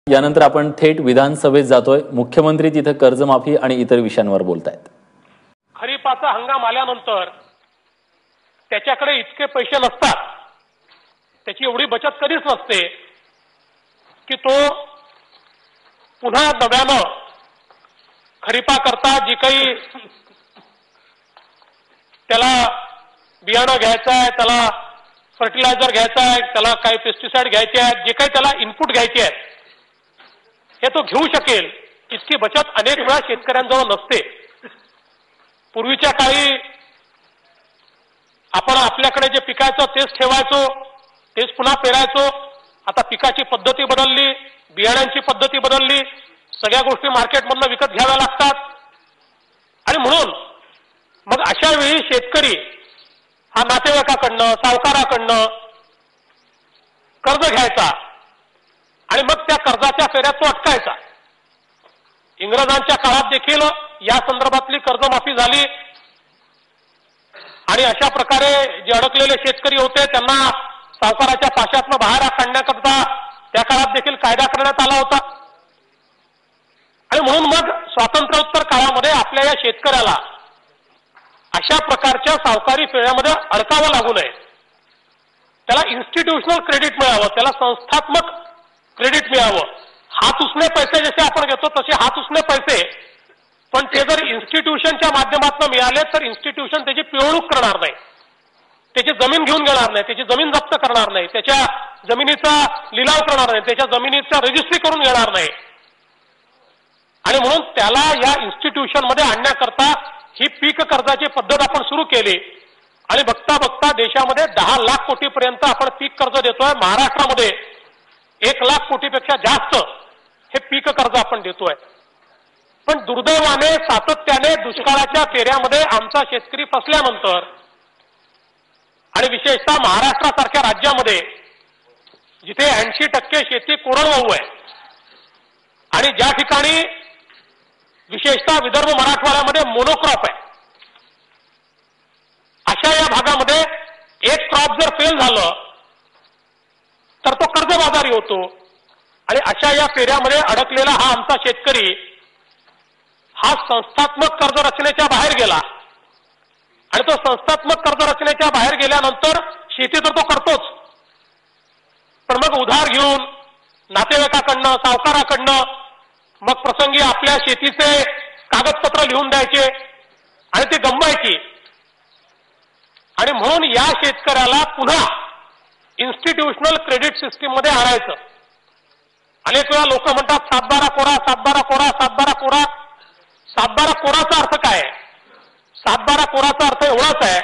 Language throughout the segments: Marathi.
यानंतर आपण थेट विधानसभेत जातोय। मुख्यमंत्री तिथे कर्जमाफी आणि इतर विषयांवर बोलतायत। खरीपाचा हंगाम आल्यानंतर त्याच्याकडे इतके पैसे नसतात, त्याची एवढी बचत कधीच नसते की तो पुन्हा नव्यानं खरीपाकरता जी काही त्याला बियाणं घ्यायचं आहे, त्याला फर्टिलायझर घ्यायचं आहे, त्याला काही पेस्टिसाइड घ्यायचे आहेत, जे काही त्याला इनपुट घ्यायचे आहेत हे तो घेऊ शकेल इतकी बचत अनेक वेळा शेतकऱ्यांजवळ नसते। पूर्वीच्या काळी आपण आपल्याकडे जे पिकायचं तेच ठेवायचो, तेच पुन्हा पेरायचो। आता पिकाची पद्धती बदलली, बियाण्यांची पद्धती बदलली, सगळ्या गोष्टी मार्केटमधून विकत घ्याव्या लागतात आणि म्हणून मग अशा वेळी शेतकरी हा नातेवाईकाकडनं, सावकाराकडनं कर्ज घ्यायचा आणि मग त्या कर्जाच्या फेऱ्यात तो अटकायचा। इंग्रजांच्या काळात देखील या संदर्भातली कर्जमाफी झाली आणि अशा प्रकारे जे अडकलेले शेतकरी होते त्यांना सावकाराच्या पाशातनं बाहेर काढण्याकरता त्या काळात देखील कायदा करण्यात आला होता। आणि म्हणून मग स्वातंत्र्योत्तर काळामध्ये आपल्या या शेतकऱ्याला अशा प्रकारच्या सावकारी फेऱ्यामध्ये अडकावं लागू नये, त्याला इन्स्टिट्यूशनल क्रेडिट मिळावं, त्याला संस्थात्मक क्रेडिट मिळावं। हात उसने पैसे जसे आपण घेतो तसे हात उसने पैसे, पण ते जर इन्स्टिट्यूशनच्या माध्यमातून मिळाले तर इन्स्टिट्यूशन त्याची पिळवणूक करणार नाही, त्याची जमीन घेऊन घेणार नाही, त्याची जमीन जप्त करणार नाही, त्याच्या जमिनीचा लिलाव करणार नाही, त्याच्या जमिनीचा रजिस्ट्री करून घेणार नाही। आणि म्हणून त्याला या इन्स्टिट्यूशनमध्ये आणण्याकरता ही पीक कर्जाची पद्धत आपण सुरू केली आणि बघता बघता देशामध्ये 10 लाख कोटीपर्यंत आपण पीक कर्ज देतोय। महाराष्ट्रामध्ये 1 लाख कोटीपेक्षा जास्त हे पीक कर्ज आपण देतोय। पण दुर्दैवाने सातत्याने दुष्काळाच्या फेऱ्यामध्ये आमचा शेतकरी फसल्यानंतर आणि विशेषतः महाराष्ट्रासारख्या राज्यामध्ये जिथे 80% शेती कोरडवाहू आहे आणि ज्या ठिकाणी विशेषतः विदर्भ मराठवाड्यामध्ये मोनोक्रॉप आहे, अशा या भागामध्ये एक क्रॉप जर फेल झालं तर तो कर्जबाजारी होतो आणि अशा या फेऱ्यामध्ये अडकलेला हा आमचा शेतकरी हा संस्थात्मक कर्ज रचनेच्या बाहेर गेला आणि तो संस्थात्मक कर्ज रचनेच्या बाहेर गेल्यानंतर शेती तर तो करतोच, पण मग उधार घेऊन नातेवाईकाकडनं, सावकाराकडनं मग प्रसंगी आपल्या शेतीचे कागदपत्र लिहून द्यायचे आणि ते गमवायची। आणि म्हणून या शेतकऱ्याला पुन्हा इन्स्टिट्यूशनल क्रेडिट सिस्टीम मध्ये आणायचं। अनेक वेळा लोक म्हणतात 7/12 कोरा, 7/12 कोरा, 7/12 कोरा। 7/12 कोराचा अर्थ काय आहे? 7/12 कोराचा अर्थ एवढाच आहे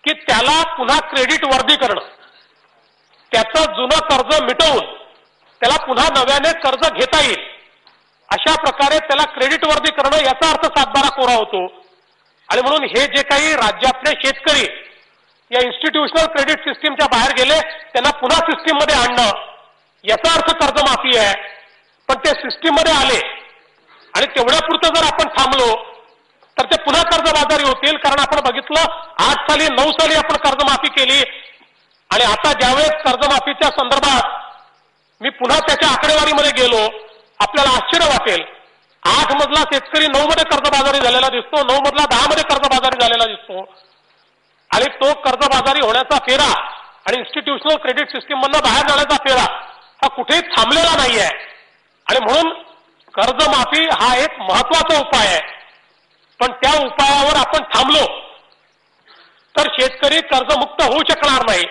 की त्याला पुन्हा क्रेडिट वर्दी करणं, त्याचं जुनं कर्ज मिटवून त्याला पुन्हा नव्याने कर्ज घेता येईल अशा प्रकारे त्याला क्रेडिट वर्दी करणं, याचा अर्थ 7/12 कोरा होतो। आणि म्हणून हे जे काही राज्यातले शेतकरी या इन्स्टिट्यूशनल क्रेडिट सिस्टीमच्या बाहेर गेले त्यांना पुन्हा सिस्टीम मध्ये आणणं, याचा अर्थ कर्जमाफी आहे। पण ते सिस्टीम मध्ये आले आणि तेवढ्यापुरतं जर आपण थांबलो तर ते पुन्हा कर्जबाजारी होतील। कारण आपण बघितलं 8 साली 9 साली आपण कर्जमाफी केली आणि आता ज्यावेळेस कर्जमाफीच्या संदर्भात मी पुन्हा त्याच्या आकडेवारीमध्ये गेलो, आपल्याला आश्चर्य वाटेल। 8 मधला शेतकरी 9 मध्ये कर्जबाजारी झालेला दिसतो, 9 मधला 10 मध्ये कर्जबाजारी झालेला दिसतो आणि तो कर्जबाजारी होण्याचा फेरा आणि इन्स्टिट्यूशनल क्रेडिट सिस्टीम मधून बाहेर जाण्याचा फेरा हा कुठेही थांबलेला नाहीये। आणि म्हणून कर्जमाफी हा एक महत्वाचा उपाय आहे, पण त्या उपायावर आपण थांबलो तर शेतकरी कर्जमुक्त होऊ शकणार नाही।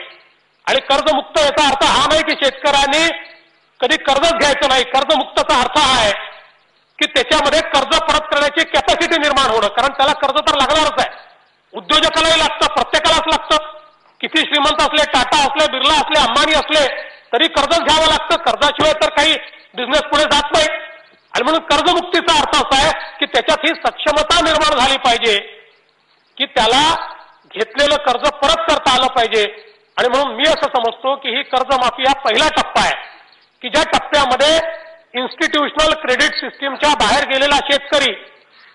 आणि कर्जमुक्त याचा अर्थ हा नाही की शेतकऱ्यांनी कधी कर्जच घ्यायचं नाही। कर्जमुक्तचा अर्थ हा आहे की त्याच्यामध्ये कर्ज परत करण्याची कॅपॅसिटी निर्माण होणं, कारण त्याला कर्ज तर लागणारच आहे, उद्योजकालाही लागतं, प्रत्येकालाच लागतं। किती श्रीमंत असले, टाटा असले, बिर्ला असले, अंबानी असले तरी कर्जच घ्यावं लागतं, कर्जाशिवाय तर काही बिझनेस पुढे जात नाही। आणि म्हणून कर्जमुक्तीचा अर्थ असा आहे की त्याच्यात ही सक्षमता निर्माण झाली पाहिजे की त्याला घेतलेलं कर्ज परत करता आलं पाहिजे। आणि म्हणून मी असं समजतो की ही कर्जमाफी हा पहिला टप्पा आहे की ज्या टप्प्यामध्ये इन्स्टिट्यूशनल क्रेडिट सिस्टीमच्या बाहेर गेलेला शेतकरी,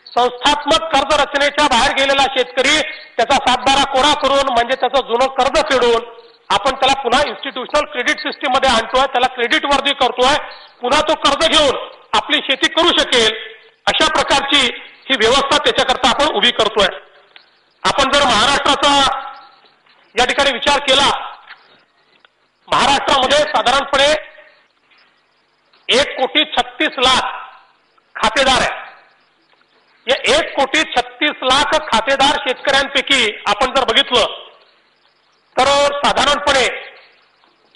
संस्थात्मक कर्ज रचनेच्या बाहेर गेलेला शेतकरी त्याचा 7/12 कोरा करून म्हणजे त्याचं जुनं कर्ज फेडून आपण त्याला पुन्हा इन्स्टिट्यूशनल क्रेडिट सिस्टीम मध्ये आणतोय, त्याला क्रेडिट वर्दी करतोय पुन्हा तो कर्ज घेऊन आपली शेती करू शकेल अशा प्रकारची ही व्यवस्था त्याच्याकरता आपण उभी करतोय. आपण जर महाराष्ट्राचा या ठिकाणी विचार केला, महाराष्ट्रामध्ये साधारणपणे 1,36,00,000 खातेदार आहेत. या 1,36,00,000 खातेदार शेतकऱ्यांपैकी आपण जर बघितलं तर साधारणपणे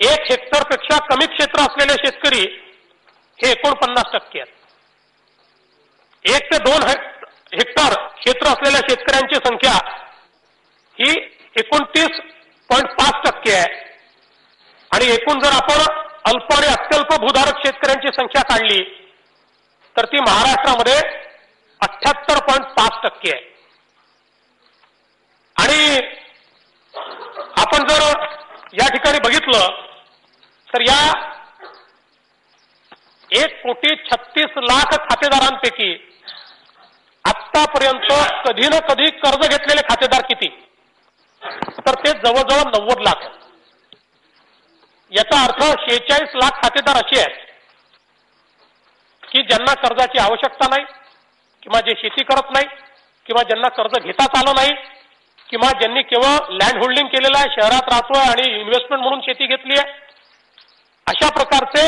1 हेक्टरपेक्षा कमी क्षेत्र असलेले शेतकरी हे 49% आहेत. 1 ते 2 हेक्टर क्षेत्र असलेल्या शेतकऱ्यांची संख्या ही 29.5% आहे. आणि एकूण जर आपण अल्प आणि अत्यल्प भूधारक शेतकऱ्यांची संख्या काढली तर ती महाराष्ट्रामध्ये 78.5% आहे. आणि आपण जर या ठिकाणी बघितलं तर या 1,36,00,000 खातेदारांपैकी आतापर्यंत कधी ना कधी कर्ज घेतलेले खातेदार किती, तर ते जवळजवळ 90 लाख आहेत. याचा अर्थ 46 लाख खातेदार असे आहेत की ज्यांना कर्जाची आवश्यकता नाही, किंवा जे शेती करत नाही, किंवा ज्यांना कर्ज घेताच आलं नाही, किंवा ज्यांनी केवळ लँड होल्डिंग केलेलं आहे, शहरात राहतोय आणि इन्व्हेस्टमेंट म्हणून शेती घेतली आहे. अशा प्रकारचे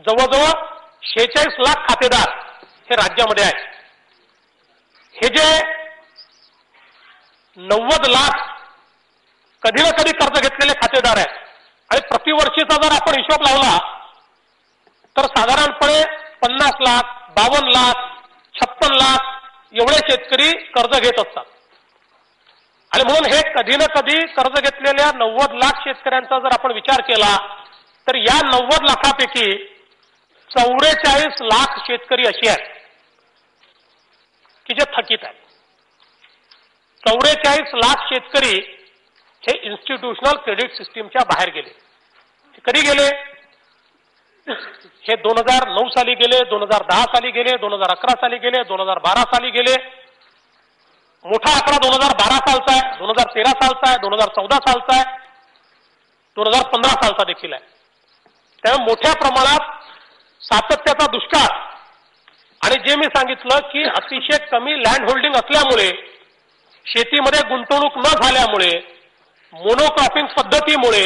जवळजवळ 46 लाख खातेदार हे राज्यामध्ये आहेत. हे जे 90 लाख कधी ना कधी कर्ज घेतलेले खातेदार आहेत आणि प्रतिवर्षीचा जर आपण हिशोब लावला तर साधारणपणे 50 लाख, 52 लाख, 56 लाख एवढे शेतकरी कर्ज घेत असतात. आणि म्हणून हे कधी ना कधी कर्ज घेतलेल्या 90 लाख शेतकऱ्यांचा जर आपण विचार केला तर या 90 लाखापैकी 44 लाख शेतकरी असे आहेत की जे थकीत आहेत. 44 लाख शेतकरी हे इन्स्टिट्यूशनल क्रेडिट सिस्टीमच्या बाहेर गेले. कधी गेले? हे 2009 साली गेले, 2010 साली गेले, 2011 साली गेले, 2012 साली गेले. मोठा आकडा 2012 सालचा आहे, 2013 सालचा आहे, 2014 सालचा आहे, 2015 सालचा देखील आहे. त्यामुळे मोठ्या प्रमाणात सातत्याचा दुष्काळ आणि जे मी सांगितलं की अतिशय कमी लँड होल्डिंग असल्यामुळे, शेतीमध्ये गुंतवणूक न झाल्यामुळे, मोनोक्रॉपिंग पद्धतीमुळे,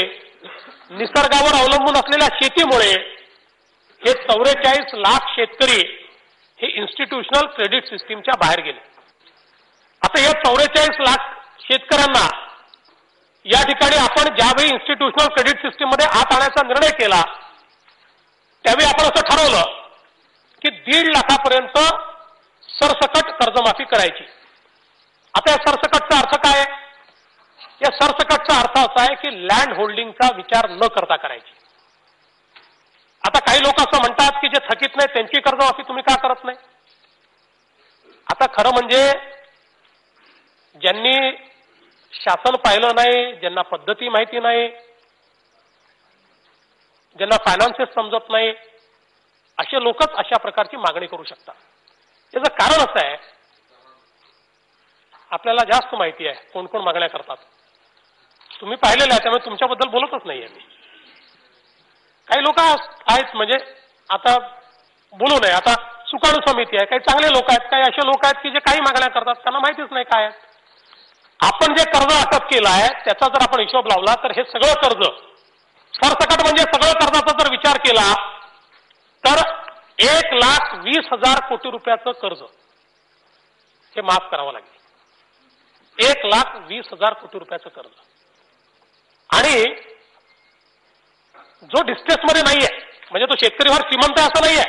निसर्गावर अवलंबून असलेल्या शेतीमुळे हे 44 लाख शेतकरी हे इन्स्टिट्यूशनल क्रेडिट सिस्टीमच्या बाहेर गेले. आता या 44 लाख शेतकऱ्यांना या ठिकाणी आपण ज्यावेळी इन्स्टिट्यूशनल क्रेडिट सिस्टीम मध्ये आत आणण्याचा निर्णय केला त्यावेळी आपण असं ठरवलं की 1.5 लाखापर्यंत सरसकट कर्जमाफी करायची. आता या सरसकटचा अर्थ काय आहे? या सरसकटचा अर्थ असा आहे की लँड होल्डिंगचा विचार न करता करायची. आता काही लोक असं म्हणतात की जे थकीत नाही त्यांची कर्जमाफी तुम्ही का करत नाही? आता खरं म्हणजे ज्यांनी शासन पाहिलं नाही, ज्यांना पद्धती माहिती नाही, ज्यांना फायनान्सेस समजत नाही, असे लोकच अशा प्रकारची मागणी करू शकतात. याचं कारण असं आहे, आपल्याला जास्त माहिती आहे कोण कोण मागण्या करतात. तुम्ही पाहिलेलं आहे त्यामुळे तुमच्याबद्दल बोलतच नाहीये मी. काही लोक आहेत म्हणजे आता बोलू नये, आता सुकाणू समिती आहे, काही चांगले लोक आहेत, काही असे लोक आहेत की जे काही मागण्या करतात त्यांना माहितीच नाही काय आहे. आपण जे कर्ज अटक केलं आहे त्याचा जर आपण हिशोब लावला तर हे सगळं कर्ज सरसकट म्हणजे सगळं कर्जाचा जर विचार केला तर 1,20,000 कोटी रुपयाचं कर्ज हे माफ करावं लागेल. 1,20,000 कोटी रुपयाचं कर्ज. आणि जो डिस्ट्रेसमध्ये नाहीये, म्हणजे तो शेतकरी फार श्रीमंत आहे असं नाहीये,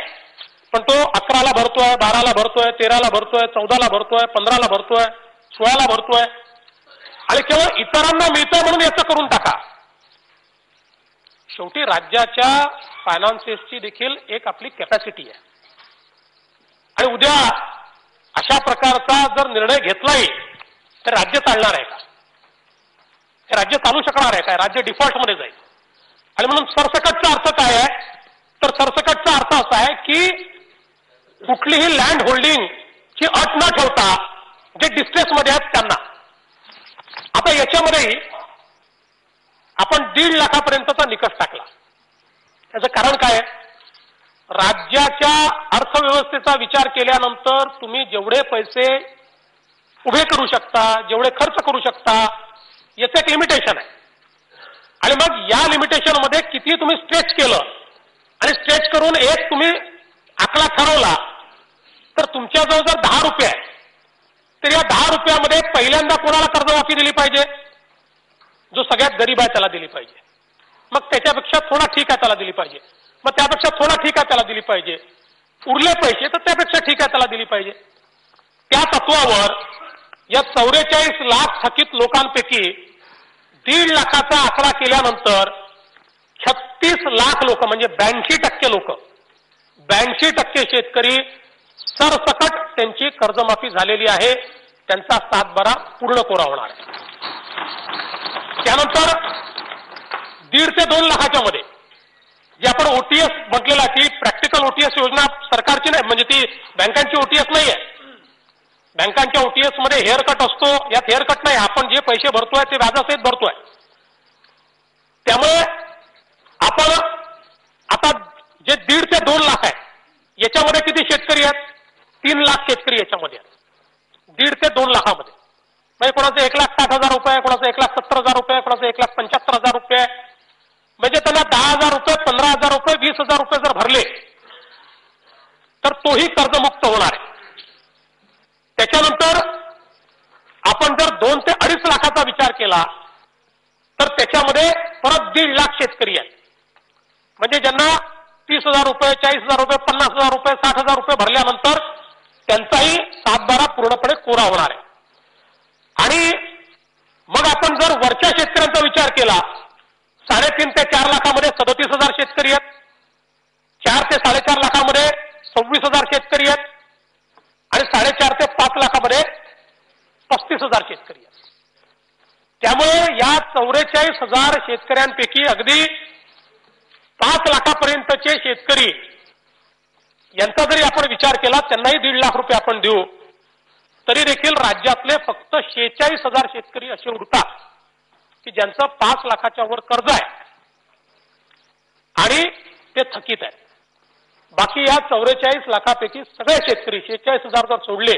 पण तो 11ला भरतोय, 12ला भरतोय, 13ला भरतोय, 14ला भरतोय, 15ला भरतोय, 16ला भरतोय आणि केवळ इतरांना मिळतंय म्हणून याचं करून टाका. शेवटी राज्याच्या फायनान्सेसची देखील एक आपली कॅपॅसिटी आहे. आणि उद्या अशा प्रकारचा जर निर्णय घेतलाही तर राज्य चालणार आहे का? हे राज्य चालू शकणार आहे काय? राज्य डिफॉल्टमध्ये जाईल. आणि म्हणून सरसकटचा अर्थ काय आहे? तर सरसकटचा अर्थ असा आहे की कुठलीही लँड होल्डिंग ची अट न ठेवता जे डिस्ट्रेसमध्ये आहेत त्यांना. आता याच्यामध्ये आपण 1.5 लाखापर्यंतचा निकष टाकला. त्याचं कारण काय आहे? राज्याच्या अर्थव्यवस्थेचा विचार केल्यानंतर तुम्ही जेवढे पैसे उभे करू शकता, जेवढे खर्च करू शकता, याचं एक लिमिटेशन आहे. आणि मग या लिमिटेशन मध्ये किती तुम्ही स्ट्रेच केलं आणि स्ट्रेच करून एक तुम्ही आकडा ठरवला, तर तुमच्याजवळ जर 10 रुपये आहे, तर या 10 रुपयामध्ये पहिल्यांदा कोणाला कर्जमाफी दिली पाहिजे? जो सगळ्यात गरीब आहे त्याला दिली पाहिजे. मग त्याच्यापेक्षा थोडा ठीक आहे त्याला दिली पाहिजे. मग त्यापेक्षा थोडा ठीक आहे त्याला दिली पाहिजे. उरले पैसे तर त्यापेक्षा ठीक आहे त्याला दिली पाहिजे. त्या तत्वावर या 44 लाख थकीत लोकांपैकी 1.5 लाखाचा आकडा केल्यानंतर 36 लाख लोक म्हणजे 82% लोक, 82% शेतकरी सरसकट त्यांची कर्जमाफी झालेली आहे. त्यांचा 7/12 पूर्ण कोरा होणार आहे. त्यानंतर 1.5 ते 2 लाखाच्या मध्ये जे आपण ओटीएस म्हटलेला, की प्रॅक्टिकल ओटीएस योजना सरकारची नाही, म्हणजे ती बँकांची ओटीएस नाही आहे. बँकांच्या ओटीएस मध्ये हेअर कट असतो, यात हेअर कट नाही. आपण जे पैसे भरतोय ते व्याजासहित भरतोय. त्यामुळे आपण आता जे 1.5 ते 2 लाख आहे याच्यामध्ये किती शेतकरी आहेत? 3 लाख शेतकरी याच्यामध्ये आहेत. 1.5 ते 2 लाखामध्ये म्हणजे कोणाचे 1,60,000 रुपये, कोणाचे 1,70,000 रुपये, कोणाचे 1,75,000 रुपये. म्हणजे त्यांना 10,000 रुपये, 15,000 रुपये, 20,000 रुपये जर भरले तर तोही कर्जमुक्त होणार आहे. त्याच्यानंतर आपण जर 2 ते 2.5 लाखाचा विचार केला तर त्याच्यामध्ये परत 1.5 लाख शेतकरी आहेत. म्हणजे ज्यांना 30,000 रुपये, 40,000 रुपये, 50,000 रुपये, 60,000 रुपये भरल्यानंतर त्यांचाही 7/12 पूर्णपणे कोरा होणार आहे. आणि मग आपण जर वरच्या शेतकऱ्यांचा विचार केला, 3.5 ते 4 लाखामध्ये 37,000 शेतकरी आहेत, 4 ते 4.5 लाखामध्ये 26,000 शेतकरी आहेत, आणि 4.5 ते 5 लाखामध्ये 35,000 शेतकरी आहेत. त्यामुळे या 44,000 शेतकऱ्यांपैकी अगदी 5 लाखापर्यंतचे शेतकरी यांचा जरी आपण विचार केला, त्यांनाही 1.5 लाख रुपये आपण देऊ, तरी देखील राज्यातले फक्त 46,000 शेतकरी असे उरतात की ज्यांचं 5 लाखाच्या वर कर्ज आहे आणि ते थकीत आहे. बाकी या 44 लाखापैकी सगळे शेतकरी 46,000 जर सोडले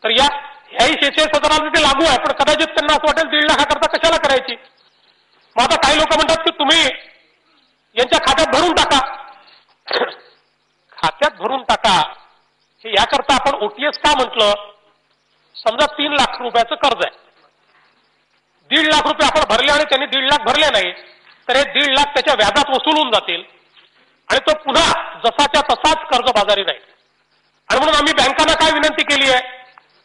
तर ह्याही 46,000 ते लागू आहे. पण कदाचित त्यांना असं वाटेल 1.5 लाखाकरता कशाला करायची. मग आता काही लोक म्हणतात की तुम्ही यांच्या खात्यात भरून टाका. खात्यात भरून टाका हे याकरता आपण ओटीएस का म्हटलं? समजा 3 लाख रुपयाचं कर्ज आहे, 1.5 लाख रुपये आपण भरले आणि त्यांनी 1.5 लाख भरले नाही, तर हे 1.5 लाख त्याच्या व्याजात वसूल होऊन जातील आणि तो पुन्हा जसाच्या तसाच कर्जबाजारी राहील. आणि म्हणून आम्ही बँकांना काय विनंती केली आहे,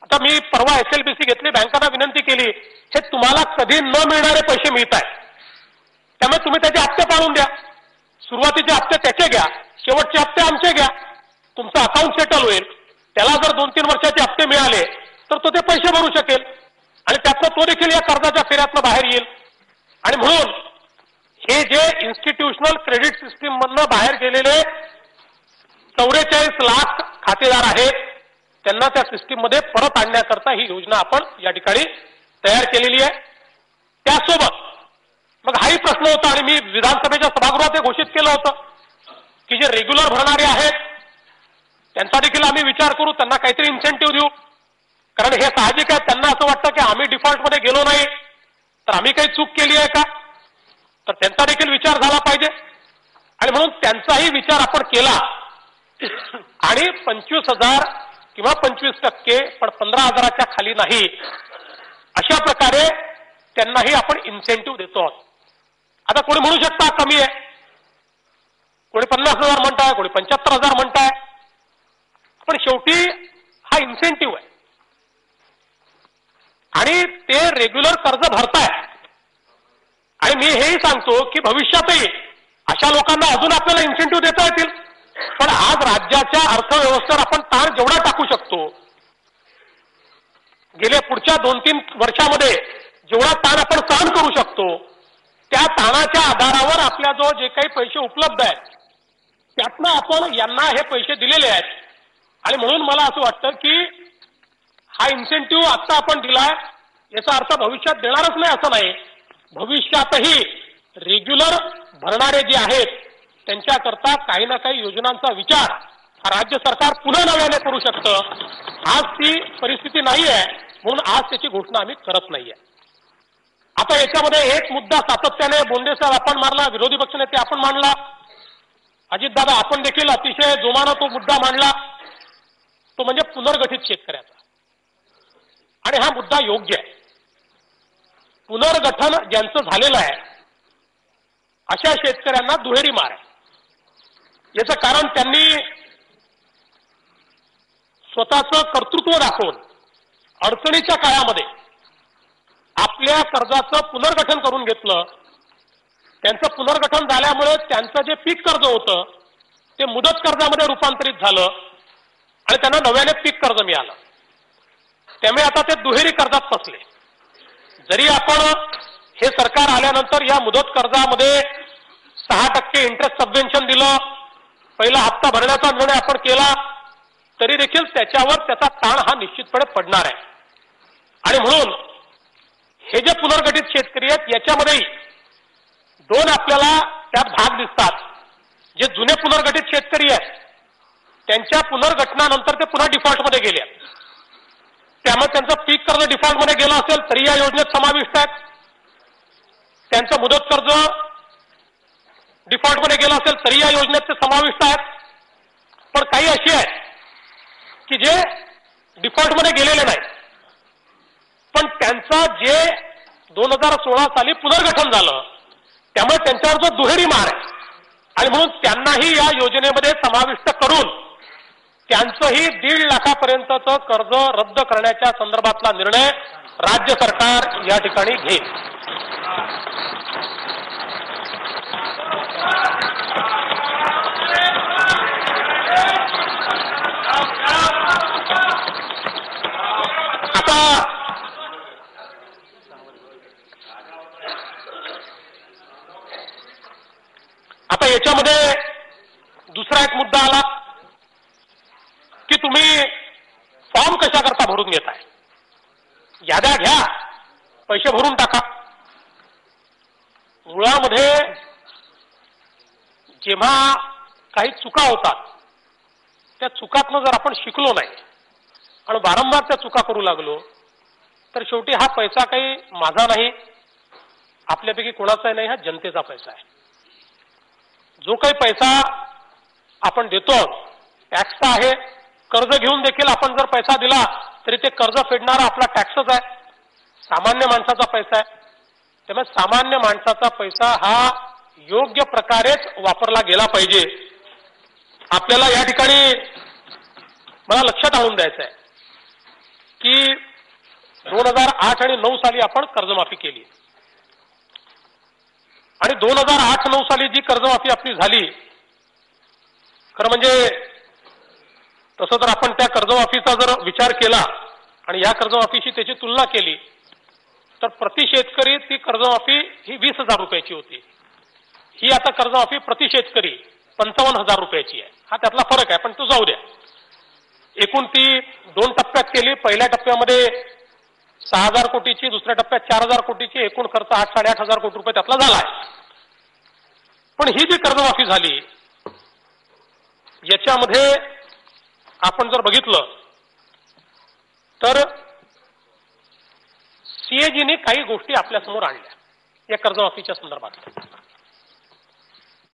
आता मी परवा SLBC घेतली, बँकांना विनंती केली, हे तुम्हाला कधी न मिळणारे पैसे मिळत आहेत, त्यामुळे तुम्ही त्याचे हप्ते पाळून द्या. सुरुवातीचे हप्ते त्याचे घ्या, शेवटचे हप्ते आमचे घ्या. तुमचं अकाउंट सेटल होईल. त्याला जर 2-3 वर्षाचे हप्ते मिळाले तर तो ते पैसे भरू शकेल आणि त्यातनं तो देखील या कर्जाच्या फेऱ्यातनं बाहेर येईल. आणि म्हणून हे जे इन्स्टिट्यूशनल क्रेडिट सिस्टीम मधनं बाहेर गेलेले 44 लाख खातेदार आहेत, त्यांना त्या सिस्टीम मध्ये परत आणण्याकरता ही योजना आपण या ठिकाणी तयार केलेली आहे. त्यासोबत मग हाही प्रश्न होता आणि मी विधानसभेच्या सभागृहात हे घोषित केलं होतं की जे रेग्युलर भरणारे आहेत त्यांचा देखील आम्ही विचार करू, त्यांना काहीतरी इन्सेंटिव्ह देऊ. कारण हे साहजिक आहे, त्यांना असं वाटतं की आम्ही डिफॉल्टमध्ये गेलो नाही तर आम्ही काही चूक केली आहे का, तर त्यांचा देखील विचार झाला पाहिजे. आणि म्हणून त्यांचाही विचार आपण केला आणि 25,000 किंवा 25% पण 15,000च्या खाली नाही, अशा प्रकारे त्यांनाही आपण इन्सेंटिव्ह देतो आहोत. आता कोणी म्हणू शकता कमी आहे, कोणी 50,000 म्हणताय, कोणी 75,000 म्हणताय, पण शेवटी हा इन्सेंटिव्ह आहे आणि ते रेग्युलर कर्ज भरताय. आणि मी हेही सांगतो की भविष्यातही अशा लोकांना अजून आपल्याला इन्सेंटिव्ह देता येतील. पण आज राज्याच्या अर्थव्यवस्थेवर आपण ताण जेवढा टाकू शकतो, गेल्या पुढच्या 2-3 वर्षामध्ये जेवढा ताण आपण सहन करू शकतो, त्या ताणाच्या आधारावर आपल्याजवळ जे काही पैसे उपलब्ध आहेत त्यातनं आपण यांना हे पैसे दिलेले आहेत. आणि म्हणून मला असं वाटतं की हा इन्सेंटिव्ह आता आपण दिलाय याचा अर्थ भविष्यात देणारच नाही असं नाही. भविष्यातही रेग्युलर भरणारे जे आहेत त्यांच्याकरता काही ना काही योजनांचा विचार राज्य सरकार पुन्हा नव्याने करू शकतं. आज ती परिस्थिती नाही आहे, म्हणून आज त्याची घोषणा आम्ही करत नाहीये. आता याच्यामध्ये एक मुद्दा सातत्याने बोंडे साहेब आपण मारला, विरोधी पक्षनेते आपण मांडला, अजितदादा आपण देखील अतिशय जोमानं तो मुद्दा मांडला, तो म्हणजे पुनर्गठित शेतकऱ्याचा. आणि हा मुद्दा योग्य आहे. पुनर्गठन ज्यांचं झालेलं आहे अशा शेतकऱ्यांना दुहेरी मार आहे. याचं कारण त्यांनी स्वतःचं कर्तृत्व दाखवून अडचणीच्या काळामध्ये आपल्या कर्जाचं पुनर्गठन करून घेतलं. त्यांचं पुनर्गठन झाल्यामुळे त्यांचं जे पीक कर्ज होतं ते मुदत कर्जामध्ये रूपांतरित झालं आणि त्यांना नव्याने पीक कर्ज मिळालं. त्यामुळे आता ते दुहेरी कर्जात फसले. जरी आपण हे सरकार आल्यानंतर या मुदत कर्जामध्ये 6% इंटरेस्ट सबवेन्शन दिलं, पहिला हप्ता भरण्याचा निर्णय आपण केला, तरी देखील त्याच्यावर त्याचा ताण हा निश्चितपणे पडणार आहे. आणि म्हणून हे जे पुनर्गठित शेतकरी आहेत याच्यामध्येही दोन आपल्याला त्यात भाग दिसतात. जे जुने पुनर्गठित शेतकरी आहेत त्यांच्या पुनर्गठनानंतर ते पुन्हा डिफॉल्टमध्ये गेले, त्यामुळे त्यांचं पीक कर्ज डिफॉल्टमध्ये गेलं असेल तरी या योजनेत समाविष्ट आहेत. त्यांचं मुदत कर्ज डिफॉल्टमध्ये गेलं असेल तरी या योजनेत ते समाविष्ट आहेत. पण काही अशी आहेत की जे डिफॉल्टमध्ये गेलेले नाहीत, पण त्यांचं जे 2016 साली पुनर्गठन झालं त्यामुळे त्यांच्यावर जो दुहेरी मार आहे आणि म्हणून त्यांनाही या योजनेमध्ये समाविष्ट करून त्यांचंही 1.5 लाखापर्यंतचं कर्ज रद्द करण्याच्या संदर्भातला निर्णय राज्य सरकार या ठिकाणी घेईल. आता याच्यामध्ये दुसरा एक मुद्दा आला की तुम्ही फॉर्म कशाकरता भरून घेताय. याद्या घ्या, पैसे भरून टाका. मुळामध्ये जेव्हा काही चुका होतात त्या चुकातनं जर आपण शिकलो नाही आणि वारंवार त्या चुका करू लागलो तर शेवटी हा पैसा काही माझा नाही, आपल्यापैकी कोणाचाही नाही, हा जनतेचा पैसा आहे. जो काही पैसा आपण देतो टॅक्सचा आहे. कर्ज घेऊन देखील आपण जर पैसा दिला तरी ते कर्ज फेडणारा आपला टॅक्सच आहे, सामान्य माणसाचा पैसा आहे. त्यामुळे सामान्य माणसाचा पैसा हा योग्य प्रकारेच वापरला गेला पाहिजे. आपल्याला या ठिकाणी मला लक्षात आणून द्यायचं आहे की 2008 आणि 9 साली आपण कर्जमाफी केली आणि 2008-9 साली जी कर्जमाफी आपली झाली, खरं म्हणजे तसं तर आपण त्या कर्जमाफीचा जर विचार केला आणि या कर्जमाफीशी त्याची तुलना केली तर प्रति शेतकरी ती कर्जमाफी ही 20,000 रुपयाची होती. ही आता कर्जमाफी प्रति शेतकरी 55,000 रुपयाची आहे. हा त्यातला फरक आहे, पण तो जाऊ द्या. एकूण ती 2 टप्प्यात केली. पहिल्या टप्प्यामध्ये 6,000 कोटीची, दुसऱ्या टप्प्यात 4,000 कोटीची, एकूण खर्च 8-8,500 कोटी रुपये त्यातला झाला आहे. पण ही जी कर्जमाफी झाली याच्यामध्ये आपण जर बघितलं तर सीएजीने काही गोष्टी आपल्यासमोर आणल्या या कर्जमाफीच्या संदर्भात.